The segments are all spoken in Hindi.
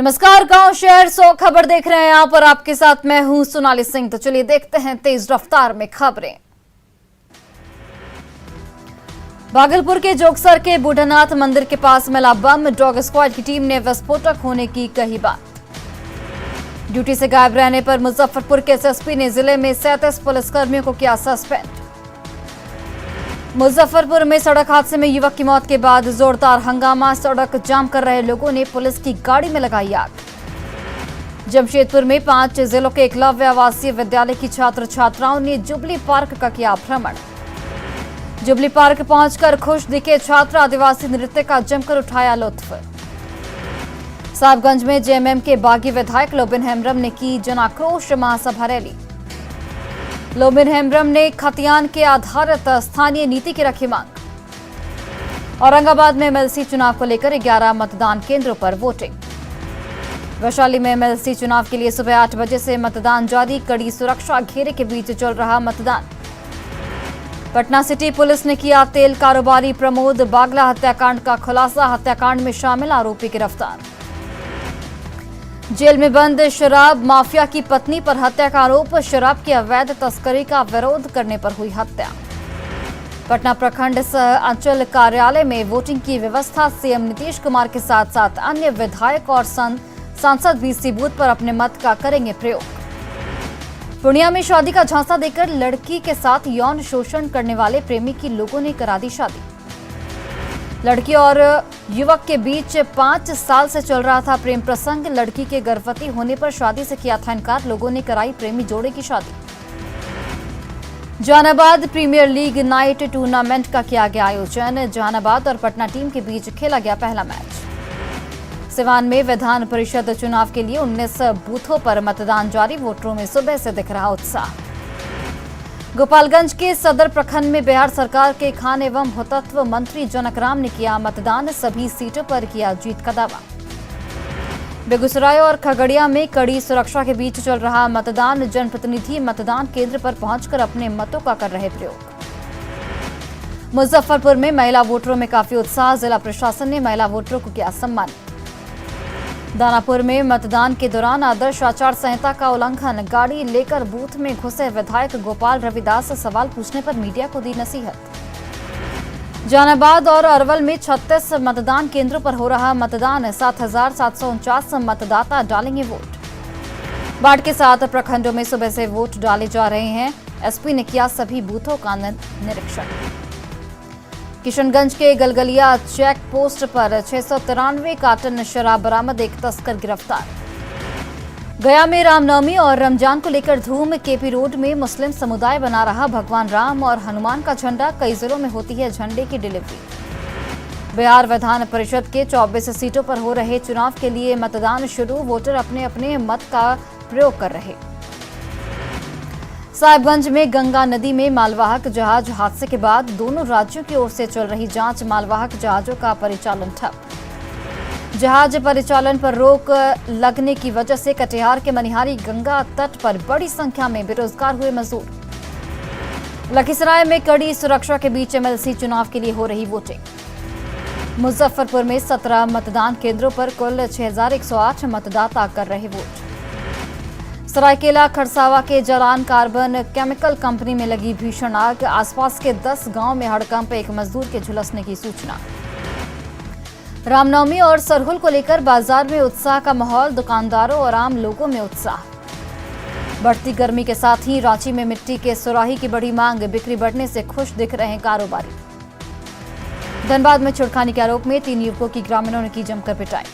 नमस्कार, गांव शहर 100 खबर देख रहे हैं आप और आपके साथ मैं हूं सोनाली सिंह। तो चलिए देखते हैं तेज रफ्तार में खबरें। भागलपुर के जोगसर के बूढ़ानाथ मंदिर के पास मिला बम। डॉग स्क्वाड की टीम ने विस्फोटक होने की कही बात। ड्यूटी से गायब रहने पर मुजफ्फरपुर के एसएसपी ने जिले में 37 पुलिसकर्मियों को किया सस्पेंड। मुजफ्फरपुर में सड़क हादसे में युवक की मौत के बाद जोरदार हंगामा। सड़क जाम कर रहे लोगों ने पुलिस की गाड़ी में लगाई आग। जमशेदपुर में 5 जिलों के एकलव्य आवासीय विद्यालय की छात्र छात्राओं ने जुबली पार्क का किया भ्रमण। जुबली पार्क पहुंचकर खुश दिखे छात्र, आदिवासी नृत्य का जमकर उठाया लुत्फ। साहिबगंज में जेएमएम के बागी विधायक लोबिन हेम्ब्रम ने की जन आक्रोश महासभा रैली। लोबिन हेम्ब्रम ने खतियान के आधारित स्थानीय नीति की रखी मांग। औरंगाबाद में एमएलसी चुनाव को लेकर 11 मतदान केंद्रों पर वोटिंग। वैशाली में एमएलसी चुनाव के लिए सुबह 8 बजे से मतदान जारी। कड़ी सुरक्षा घेरे के बीच चल रहा मतदान। पटना सिटी पुलिस ने किया तेल कारोबारी प्रमोद बागला हत्याकांड का खुलासा। हत्याकांड में शामिल आरोपी गिरफ्तार। जेल में बंद शराब माफिया की पत्नी पर हत्या का आरोप। शराब की अवैध तस्करी का विरोध करने पर हुई हत्या। पटना प्रखंड सह अंचल कार्यालय में वोटिंग की व्यवस्था। सीएम नीतीश कुमार के साथ साथ अन्य विधायक और सांसद भी इसी बूथ पर अपने मत का करेंगे प्रयोग। पूर्णिया में शादी का झांसा देकर लड़की के साथ यौन शोषण करने वाले प्रेमी की लोगों ने करा दी शादी। लड़की और युवक के बीच 5 साल से चल रहा था प्रेम प्रसंग। लड़की के गर्भवती होने पर शादी से किया था इनकार। लोगों ने कराई प्रेमी जोड़े की शादी। Jehanabad premier league night tournament का किया गया आयोजन। जहानाबाद और पटना टीम के बीच खेला गया पहला मैच। सिवान में विधान परिषद चुनाव के लिए 19 बूथों पर मतदान जारी। वोटरों में सुबह से दिख रहा उत्साह। गोपालगंज के सदर प्रखंड में बिहार सरकार के खान एवं भूतत्व मंत्री जनकराम ने किया मतदान। सभी सीटों पर किया जीत का दावा। बेगूसराय और खगड़िया में कड़ी सुरक्षा के बीच चल रहा मतदान। जनप्रतिनिधि मतदान केंद्र पर पहुंचकर अपने मतों का कर रहे प्रयोग। मुजफ्फरपुर में महिला वोटरों में काफी उत्साह। जिला प्रशासन ने महिला वोटरों को किया सम्मानित। दानापुर में मतदान के दौरान आदर्श आचार संहिता का उल्लंघन। गाड़ी लेकर बूथ में घुसे विधायक गोपाल रविदास सवाल पूछने पर मीडिया को दी नसीहत। जहानाबाद और अरवल में 36 मतदान केंद्रों पर हो रहा मतदान। 7,749 मतदाता डालेंगे वोट। बाढ़ के साथ प्रखंडों में सुबह से वोट डाले जा रहे हैं। एसपी ने किया सभी बूथों का निरीक्षण। किशनगंज के गलगलिया चेक पोस्ट पर 693 कार्टन शराब बरामद। एक तस्कर गिरफ्तार। गया में रामनवमी और रमजान को लेकर धूम। केपी रोड में मुस्लिम समुदाय बना रहा भगवान राम और हनुमान का झंडा। कई जिलों में होती है झंडे की डिलीवरी। बिहार विधान परिषद के 24 सीटों पर हो रहे चुनाव के लिए मतदान शुरू। वोटर अपने अपने मत का प्रयोग कर रहे। साहिबगंज में गंगा नदी में मालवाहक जहाज हादसे के बाद दोनों राज्यों की ओर से चल रही जांच। मालवाहक जहाजों का परिचालन ठप। जहाज परिचालन पर रोक लगने की वजह से कटिहार के मनिहारी गंगा तट पर बड़ी संख्या में बेरोजगार हुए मजदूर। लखीसराय में कड़ी सुरक्षा के बीच एमएलसी चुनाव के लिए हो रही वोटिंग। मुजफ्फरपुर में 17 मतदान केंद्रों पर कुल 6,108 मतदाता कर रहे वोट। सरायकेला खरसावा के जलान कार्बन केमिकल कंपनी में लगी भीषण आग। आसपास के 10 गांव में हड़कंप। एक मजदूर के झुलसने की सूचना। रामनवमी और सरहुल को लेकर बाजार में उत्साह का माहौल। दुकानदारों और आम लोगों में उत्साह। बढ़ती गर्मी के साथ ही रांची में मिट्टी के सुराही की बड़ी मांग। बिक्री बढ़ने से खुश दिख रहे हैं कारोबारी। धनबाद में छेड़खानी के आरोप में 3 युवकों की ग्रामीणों ने की जमकर पिटाई।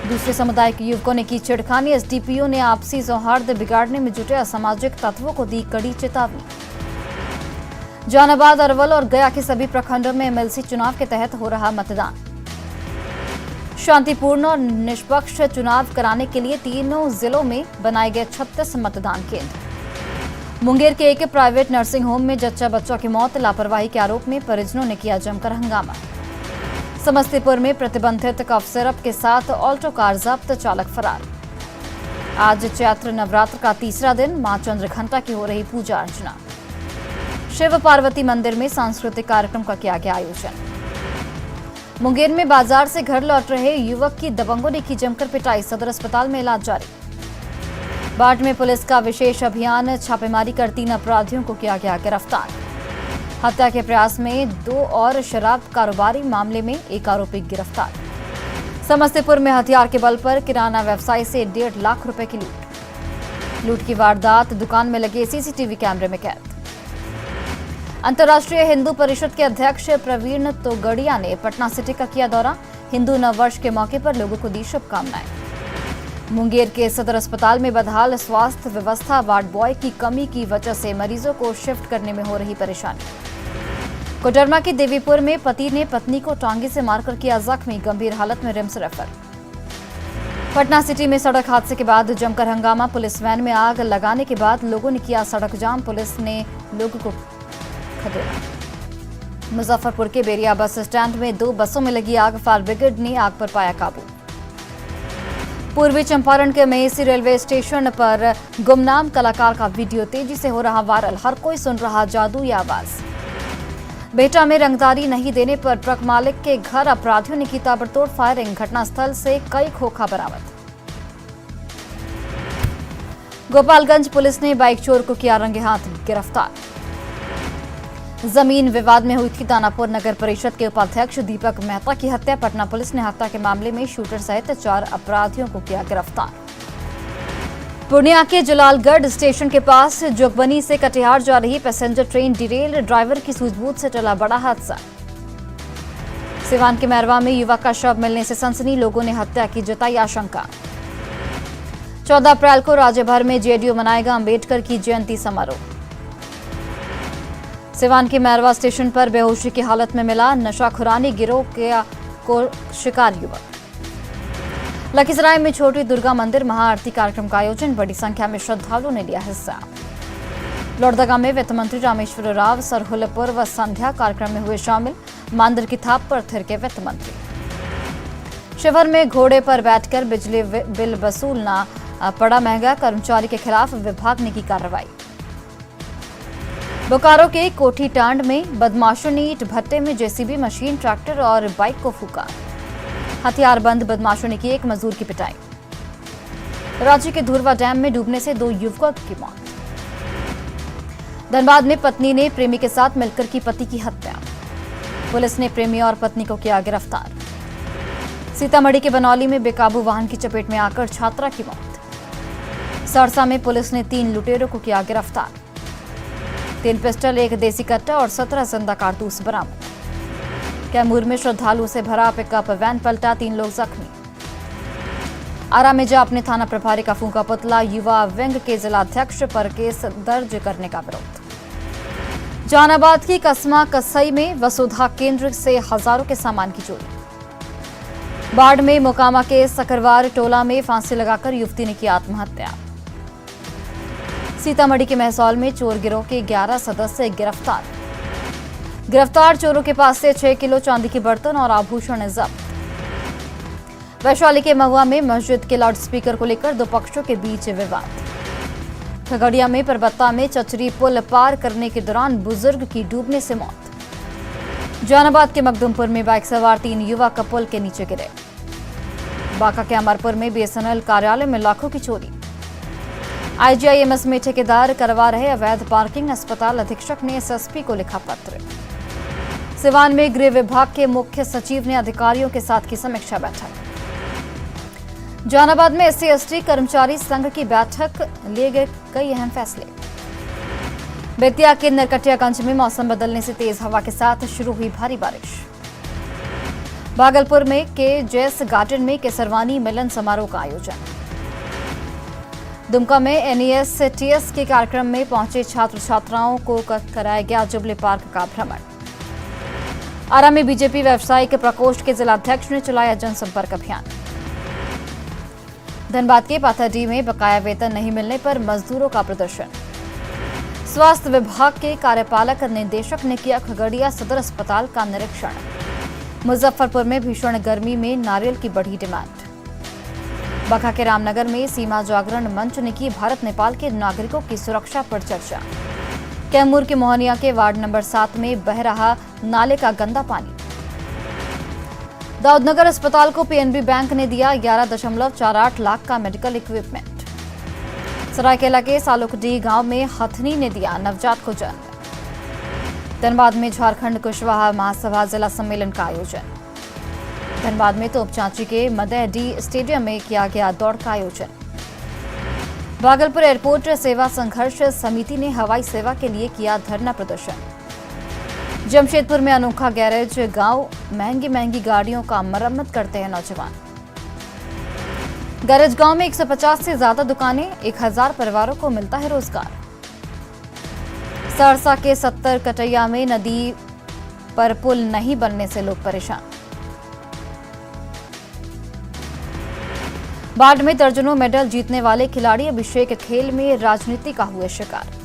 दूसरे समुदाय के युवकों ने की छेड़खानी। एसडीपीओ ने आपसी सौहार्द बिगाड़ने में जुटे असामाजिक तत्वों को दी कड़ी चेतावनी। जहानाबाद, अरवल और गया के सभी प्रखंडों में एमएलसी चुनाव के तहत हो रहा मतदान। शांतिपूर्ण और निष्पक्ष चुनाव कराने के लिए तीनों जिलों में बनाए गए 36 मतदान केंद्र। मुंगेर के एक प्राइवेट नर्सिंग होम में जच्चा बच्चा की मौत। लापरवाही के आरोप में परिजनों ने किया जमकर हंगामा। समस्तीपुर में प्रतिबंधित कफ सिरप के साथ ऑल्टो कार जब्त। चालक फरार। आज चैत्र नवरात्र का तीसरा दिन। मां चंद्रघंटा की हो रही पूजा अर्चना। शिव पार्वती मंदिर में सांस्कृतिक कार्यक्रम का किया गया आयोजन। मुंगेर में बाजार से घर लौट रहे युवक की दबंगों ने की जमकर पिटाई, सदर अस्पताल में इलाज जारी। बाट में पुलिस का विशेष अभियान, छापेमारी कर 3 अपराधियों को किया गया गिरफ्तार। हत्या के प्रयास में 2 और शराब कारोबारी मामले में 1 आरोपी गिरफ्तार। समस्तीपुर में हथियार के बल पर किराना व्यवसायी से 1.5 लाख रुपए की लूट की वारदात दुकान में लगे सीसीटीवी कैमरे में कैद। अंतर्राष्ट्रीय हिंदू परिषद के अध्यक्ष प्रवीण तोगड़िया ने पटना सिटी का किया दौरा, हिंदू नववर्ष के मौके पर लोगों को दी शुभकामनाएं। मुंगेर के सदर अस्पताल में बदहाल स्वास्थ्य व्यवस्था, वार्ड बॉय की कमी की वजह से मरीजों को शिफ्ट करने में हो रही परेशानी। कोडरमा के देवीपुर में पति ने पत्नी को टांगे से मारकर किया जख्मी, गंभीर हालत में रिम्स रेफर। पटना सिटी में सड़क हादसे के बाद जमकर हंगामा, पुलिस वैन में आग लगाने के बाद लोगों ने किया सड़क जाम, पुलिस ने लोगों को खदेड़ा। मुजफ्फरपुर के बेरिया बस स्टैंड में 2 बसों में लगी आग, फायर ब्रिगेड ने आग पर पाया काबू। पूर्वी चंपारण के मेसी रेलवे स्टेशन पर गुमनाम कलाकार का वीडियो तेजी से हो रहा वायरल, हर कोई सुन रहा जादुई आवाज। बेटा में रंगदारी नहीं देने पर ट्रक मालिक के घर अपराधियों ने की ताबड़तोड़ फायरिंग, घटनास्थल से कई खोखा बरामद। गोपालगंज पुलिस ने बाइक चोर को किया रंगे हाथ गिरफ्तार। जमीन विवाद में हुई थी दानापुर नगर परिषद के उपाध्यक्ष दीपक मेहता की हत्या, पटना पुलिस ने हत्या के मामले में शूटर सहित 4 अपराधियों को किया गिरफ्तार। पूर्णिया के जलालगढ़ स्टेशन के पास जोगबनी से कटिहार जा रही पैसेंजर ट्रेन डिरेल, ड्राइवर की सूझबूझ से टला बड़ा हादसा। सिवान के मैरवा में युवक का शव मिलने से सनसनी, लोगों ने हत्या की जताई आशंका। 14 अप्रैल को राज्य भर में जेडीयू मनाएगा अंबेडकर की जयंती समारोह। सिवान के मैरवा स्टेशन पर बेहोशी की हालत में मिला नशाखुरानी गिरोह को शिकार युवक। लखीसराय में छोटी दुर्गा मंदिर महाआरती कार्यक्रम का आयोजन, बड़ी संख्या में श्रद्धालुओं ने लिया हिस्सा। लोहरदगा में वित्त मंत्री रामेश्वर राव सरहुल पूर्व संध्या कार्यक्रम में हुए शामिल, मांदर की थाप पर थिरके वित्त मंत्री। शिवहर में घोड़े पर बैठकर बिजली बिल वसूलना पड़ा महंगा, कर्मचारी के खिलाफ विभाग ने की कार्रवाई। बोकारो के कोठी टांड में बदमाशों ने ईंट भट्टे में जेसीबी मशीन, ट्रैक्टर और बाइक को फूका। हथियारबंद बदमाशों ने की एक मजदूर की पिटाई। रांची के धुरवा डैम में डूबने से 2 युवकों की मौत। धनबाद में पत्नी ने प्रेमी के साथ मिलकर की पति की हत्या, पुलिस ने प्रेमी और पत्नी को किया गिरफ्तार। सीतामढ़ी के बनौली में बेकाबू वाहन की चपेट में आकर छात्रा की मौत। सरसा में पुलिस ने 3 लुटेरों को किया गिरफ्तार। 3 पिस्टल, 1 देसी कट्टा और 17 जिंदा कारतूस बरामद। कैमूर में श्रद्धालुओं से भरा पिकअप वैन पलटा, 3 लोग जख्मी। आरा में जा अपने थाना प्रभारी का फूंका पुतला, युवा विंग के जिलाध्यक्ष पर केस दर्ज करने का विरोध। जहानाबाद की कसमा कसई में वसुधा केंद्र से हजारों के सामान की चोरी। बाढ़ में मोकामा के सकरवार टोला में फांसी लगाकर युवती ने की आत्महत्या। सीतामढ़ी के महसौल में चोर गिरोह के 11 सदस्य गिरफ्तार। गिरफ्तार चोरों के पास से 6 किलो चांदी के बर्तन और आभूषण जब्त। वैशाली के महुआ में मस्जिद के लाउडस्पीकर को लेकर 2 पक्षों के बीच विवाद। खगड़िया में परबत्ता में चचरी पुल पार करने के दौरान बुजुर्ग की डूबने से मौत। जहानाबाद के मखदुमपुर में बाइक सवार 3 युवक पुल के नीचे गिरे। बांका के अमरपुर में बीएसएनएल कार्यालय में लाखों की चोरी। आईजीआईएमएस में ठेकेदार करवा रहे अवैध पार्किंग, अस्पताल अधीक्षक ने एसएसपी को लिखा पत्र। सिवान में गृह विभाग के मुख्य सचिव ने अधिकारियों के साथ की समीक्षा बैठक। जहानाबाद में एससी/एसटी कर्मचारी संघ की बैठक, लिए गए कई अहम फैसले। बेतिया के नरकटियागंज में मौसम बदलने से तेज हवा के साथ शुरू हुई भारी बारिश। भागलपुर में के जेएस गार्डन में केसरवानी मिलन समारोह का आयोजन। दुमका में एनईएस-टीएस के कार्यक्रम में पहुंचे छात्र छात्राओं को कराया गया जुबली पार्क का भ्रमण। आरा में बीजेपी व्यवसायिक प्रकोष्ठ के जिलाध्यक्ष ने चलाया जनसंपर्क अभियान। धनबाद के पाथरडीह में बकाया वेतन नहीं मिलने पर मजदूरों का प्रदर्शन। स्वास्थ्य विभाग के कार्यपालक निदेशक ने किया खगड़िया सदर अस्पताल का निरीक्षण। मुजफ्फरपुर में भीषण गर्मी में नारियल की बढ़ी डिमांड। बखा के रामनगर में सीमा जागरण मंच ने की भारत नेपाल के नागरिकों की सुरक्षा पर चर्चा। कैमूर के मोहनिया के वार्ड नंबर 7 में बह रहा नाले का गंदा पानी। दाऊदनगर अस्पताल को पीएनबी बैंक ने दिया 11.48 लाख का मेडिकल इक्विपमेंट। सरायकेला के सालुकडी गांव में हथनी ने दिया नवजात को जन्म। धनबाद में झारखंड कुशवाहा महासभा जिला सम्मेलन का आयोजन। धनबाद में तोपचांची के मदय डी स्टेडियम में किया गया दौड़ का आयोजन। भागलपुर एयरपोर्ट सेवा संघर्ष समिति ने हवाई सेवा के लिए किया धरना प्रदर्शन। जमशेदपुर में अनोखा गैरेज गांव, महंगी महंगी गाड़ियों का मरम्मत करते हैं नौजवान। गैरेज गांव में 150 से ज्यादा दुकानें, 1000 परिवारों को मिलता है रोजगार। सहरसा के 70 कटैया में नदी पर पुल नहीं बनने से लोग परेशान। बाढ़ में दर्जनों मेडल जीतने वाले खिलाड़ी अभिषेक खेल में राजनीति का हुए शिकार।